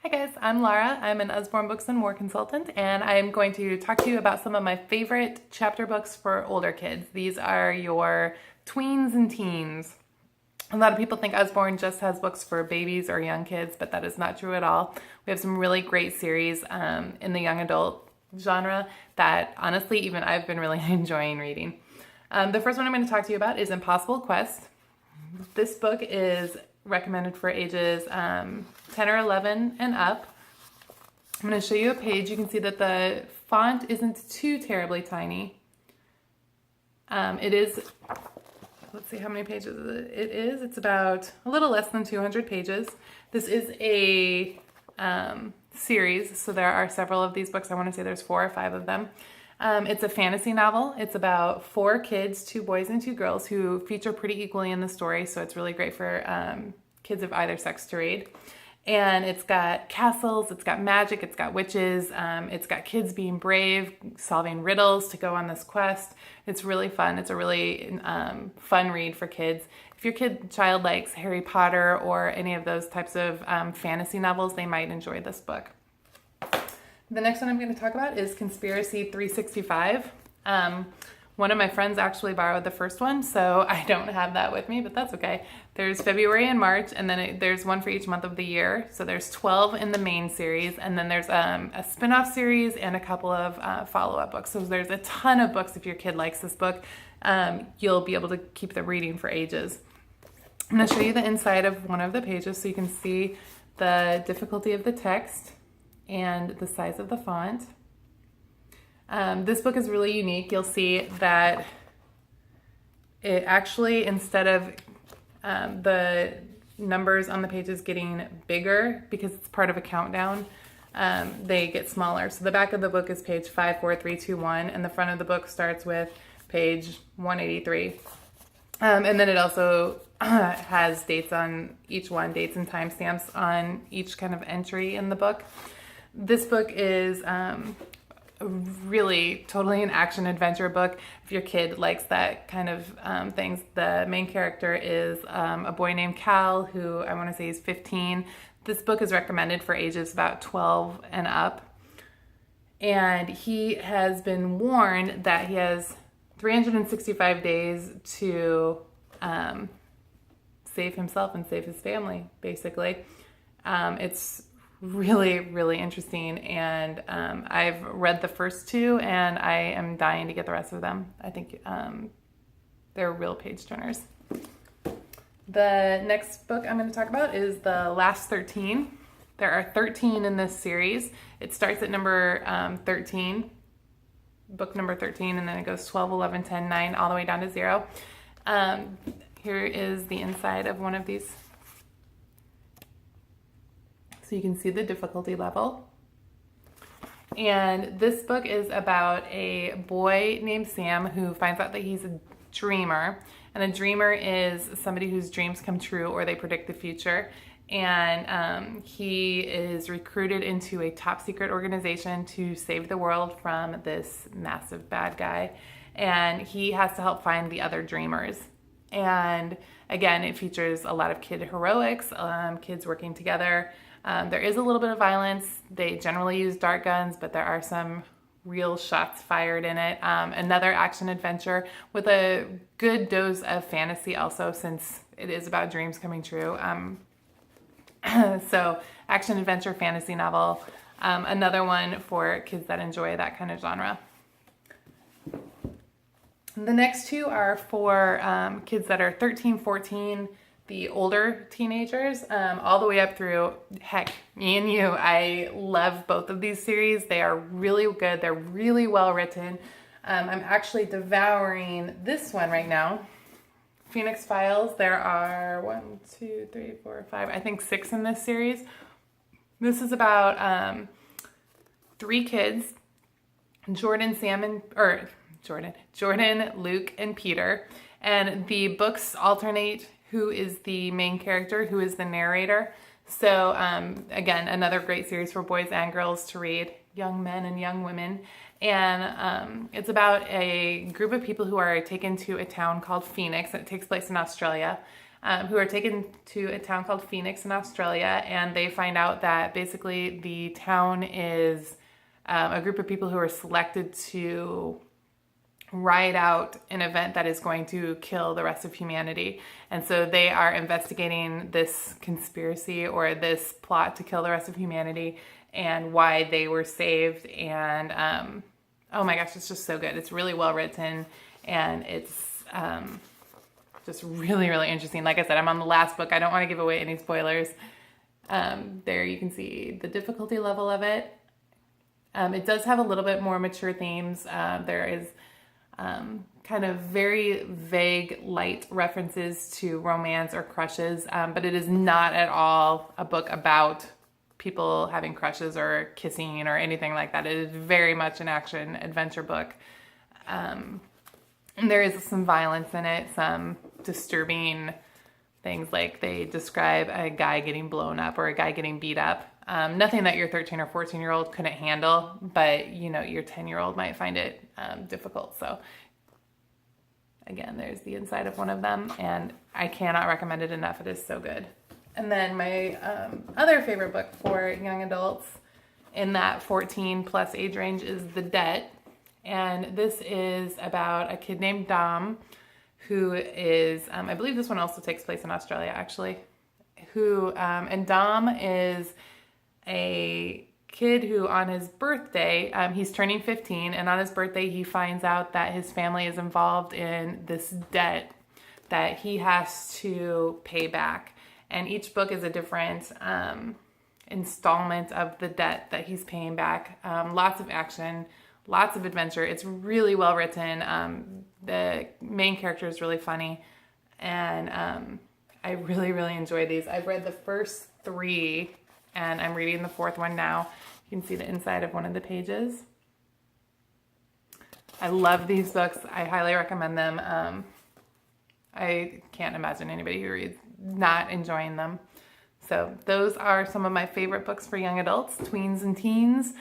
Hi guys, I'm Lara. I'm an Usborne Books and More consultant, and I'm going to talk to you about some of my favorite chapter books for older kids. These are your tweens and teens. A lot of people think Usborne just has books for babies or young kids, but that is not true at all. We have some really great series in the young adult genre that honestly even I've been really enjoying reading. The first one I'm going to talk to you about is Impossible Quest. This book is recommended for ages 10 or 11 and up. I'm going to show you a page. You can see that the font isn't too terribly tiny. It is, let's see how many pages it is. It's about a little less than 200 pages. This is a series, so there are several of these books. I want to say there's 4 or 5 of them. It's a fantasy novel. It's about 4 kids, 2 boys and 2 girls, who feature pretty equally in the story, so it's really great for kids of either sex to read. And it's got castles, it's got magic, it's got witches, it's got kids being brave, solving riddles to go on this quest. It's really fun. It's a really fun read for kids. If your child likes Harry Potter or any of those types of fantasy novels, they might enjoy this book. The next one I'm going to talk about is Conspiracy 365. One of my friends actually borrowed the first one, so I don't have that with me, but that's okay. There's February and March, and then there's one for each month of the year. So there's 12 in the main series, and then there's a spin-off series and a couple of follow-up books. So there's a ton of books. If your kid likes this book, you'll be able to keep them reading for ages. I'm going to show you the inside of one of the pages so you can see the difficulty of the text and the size of the font. This book is really unique. You'll see that it actually, instead of the numbers on the pages getting bigger, because it's part of a countdown, they get smaller. So the back of the book is page 54321, and the front of the book starts with page 183. And then it also has dates on each one, dates and timestamps on each kind of entry in the book. This book is really totally an action adventure book. If your kid likes that kind of things, the main character is a boy named Cal, who I want to say is 15. This book is recommended for ages about 12 and up. And he has been warned that he has 365 days to save himself and save his family, basically. It's really, really interesting, and I've read the first 2, and I am dying to get the rest of them. I think they're real page turners. The next book I'm going to talk about is The Last 13. There are 13 in this series. It starts at number 13, book number 13, and then it goes 12, 11, 10, 9, all the way down to 0. Here is the inside of one of these. So you can see the difficulty level. And this book is about a boy named Sam who finds out that he's a dreamer. And a dreamer is somebody whose dreams come true or they predict the future. And he is recruited into a top secret organization to save the world from this massive bad guy. And he has to help find the other dreamers. And again, it features a lot of kid heroics, kids working together. There is a little bit of violence. They generally use dart guns, but there are some real shots fired in it. Another action adventure with a good dose of fantasy also, since it is about dreams coming true. So action adventure fantasy novel. Another one for kids that enjoy that kind of genre. The next 2 are for kids that are 13, 14, the older teenagers, all the way up through, heck, me and you. I love both of these series. They are really good. They're really well written. I'm actually devouring this one right now, Phoenix Files. There are 1, 2, 3, 4, 5, I think 6 in this series. This is about 3 kids, Jordan, Luke, and Peter. And the books alternate who is the main character, who is the narrator. So again, another great series for boys and girls to read, young men and young women. And it's about a group of people who are taken to a town called Phoenix. It takes place in Australia. who are taken to a town called Phoenix in Australia, and they find out that basically the town is a group of people who are selected to ride out an event that is going to kill the rest of humanity. And so they are investigating this conspiracy or this plot to kill the rest of humanity and why they were saved. And oh my gosh, it's just so good. It's really well written, and it's just really, really interesting. Like I said, I'm on the last book. I don't want to give away any spoilers. There you can see the difficulty level of it. It does have a little bit more mature themes. There is kind of very vague, light references to romance or crushes, but it is not at all a book about people having crushes or kissing or anything like that. It is very much an action adventure book. And there is some violence in it, some disturbing things, like they describe a guy getting blown up or a guy getting beat up. Nothing that your 13 or 14-year-old couldn't handle, but you know, your 10-year-old might find it difficult. So again, there's the inside of one of them, and I cannot recommend it enough. It is so good. And then my other favorite book for young adults in that 14 plus age range is The Debt. And this is about a kid named Dom, who is, I believe this one also takes place in Australia actually, and Dom is a kid who on his birthday, he's turning 15, and on his birthday he finds out that his family is involved in this debt that he has to pay back. And each book is a different installment of the debt that he's paying back. Lots of action, lots of adventure. It's really well written. The main character is really funny, and I really, really enjoy these. I've read the first 3, and I'm reading the 4th one now. You can see the inside of one of the pages. I love these books. I highly recommend them. I can't imagine anybody who reads not enjoying them. So those are some of my favorite books for young adults, tweens and teens,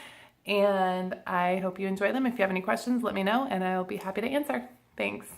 and I hope you enjoy them. If you have any questions, let me know, and I'll be happy to answer. Thanks.